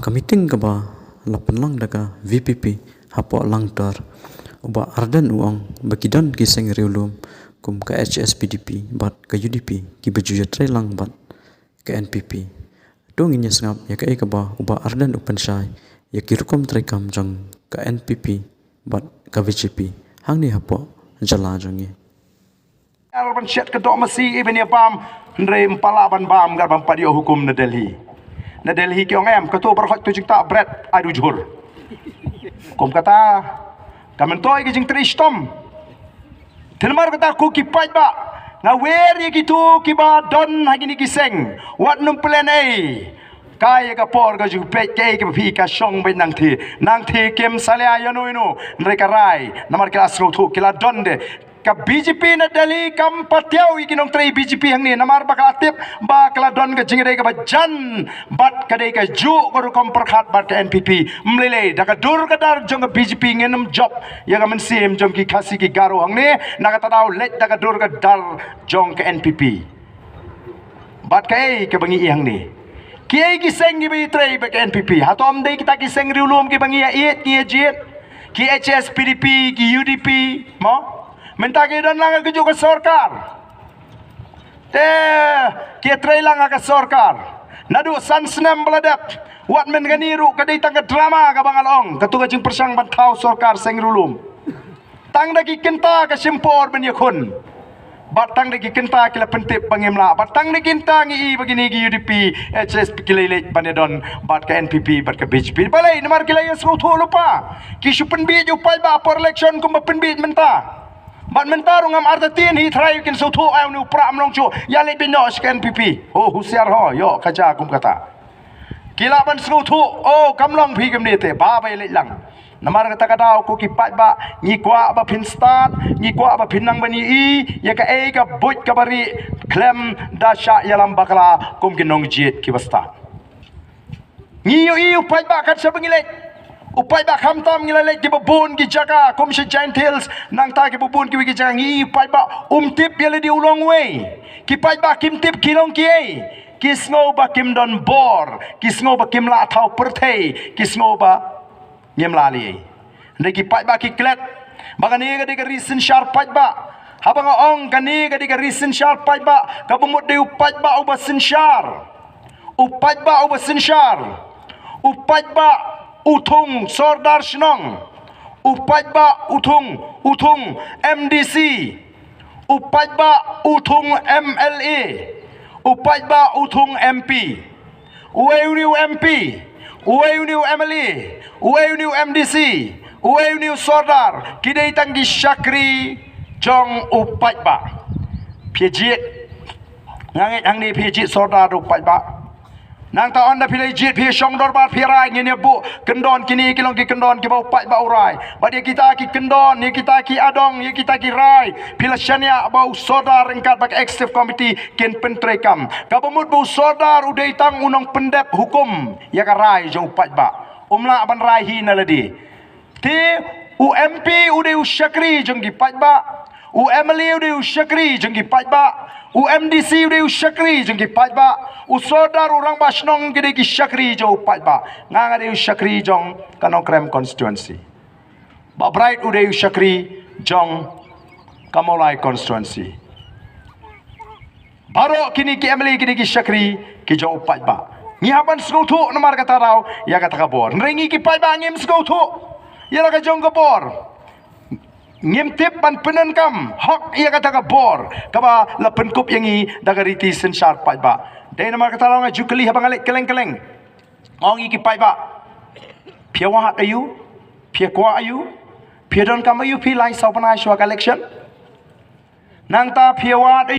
Kamiting ka ba lapan lang daga VPP hapo langtar uba ardan uang bakidan kiseng riulum kum ka HSPDP bat ka UDP ki baju tre lang bat ka NPP dong inya sngap ya ka ba uba ardan upan syai ya kirukom trekam jang ka NPP bat ka VCP hang ni hapo jala jangi Alban syat kedok mesi even ya bam ndre mpala ban bam gar bam padio hukum na Delhi ki ongem ketua berhak tu jikta bread adu juhur kom kata kamen toy ki jing tristom tenmar kata ku ki pai ba ngawer ye gitu ki ba don hagini ki seng wat num plan a kai ka por ka ju pe ke ka phi ka shong be nang thi kem salya yanu inu ndre ka rai namar kila sro thu kila don de ka BJP na Delhi kam patiaw ikinong tray BJP hang ni namar bakal atip bakal don ka jingre ka bajan bat ka dei ka ju ko kom perkhat bat ka NPP mlele da ka dur ka dar jong ka BJP ngenem job ya ka mensim jong ki khasi ki garo hang ni na ka tadaw let da ka dur ka dar jong ka NPP bat ka ei ka bangi hang ni ki ei ki seng gi bi tray ba ka NPP hatom dei kita ki seng riulum ki bangi ya iet ki jit ki HS PDP ki UDP mo minta kita lang ke juga sorkar kita lang ke sorkar nadu sansnem beladak wat men ganiru kadai tang drama ka bangalong katuga jing persang bantau sorkar sengrulum tang dagi kenta ke simpor ben yakun batang dagi kenta kila pentip pangimla batang dagi kenta ngi begini gi UDP HS kilele banedon bat ke NPP bat ke BJP balai namar kilaya sutu lupa kisu penbit upai ba por election kum penbit menta bat mentar ngam artatin hi try kin so tho ai nu pra mlong chu ya le bin no scan PP oh husiar ho yo kaja kum kata kila ban so tho oh kamlong phi kem ni te ba bai le lang namar kata kadau ko ki pat ba ni kwa ba phin start ni kwa ba phinang bani I ya ka e ka buj ka bari klem da sha ya lam bakala kum ginong jit ki basta ni yo I pat ba kat sa bangile upai ba kham tam ngilale ki babun ki jaga kom she gentils nang ta ki babun ki wi jaga ngi upai ba tip yale di ulong we ki pai ba kim tip kilong ki ki sngo ba kim don bor ki sngo ba kim la thau perthei ki sngo ba ngem la li ne ki pai ba ki klet bagani ga de reason sharp pai ba habang ong kani ga de reason sharp pai ba ka bumut de upai ba uba sin shar upai ba uba sin shar upai ba utung sordar shnong upai ba utung MDC upai ba utung MLA upai ba utung MP ueuniu MP ueuniu MLA ueuniu MDC ueuniu sordar kidai tanggi syakri jong upai ba pijit ngangit hang ni pijit sordar upai ba nang ta onda pilai jit pi shong dor bar pi rai ni bu kendon kini kilong ki kendon ki bau pai bau rai badi kita ki kendon ni kita ki adong ni kita ki rai pila shania bau sodar engkat bak executive committee ken pentrekam kabamut bau sodar udai tang unang pendep hukum ya ka rai jong pai ba umla ban rai hi na ladi ti UMP udai usyakri jong ki pai ba UMLA udai usyakri jong ki pai ba UMDC udai usyakri jong ki pai ba usodar orang basnong gede ki syakri jo pai ba nganga de syakri jong Kanokrem constituency ba bright ude syakri jong Kamolai constituency baro kini ki MLA gede ki syakri ki jo pai ba ngihaban sgothu namar kata raw ya kata kabor nrengi ki pai ba ngim sgothu ya la ka jong kabor ngim tip ban penen kam hok ya kata kabor kaba la penkup yangi dagariti sen sharp pai ba dai namar kata raw jukli habang alek keleng ong iki pai ba piawa ayu piakwa ayu piadon kam ayu pi lai saupanai shwa election nang ta piawa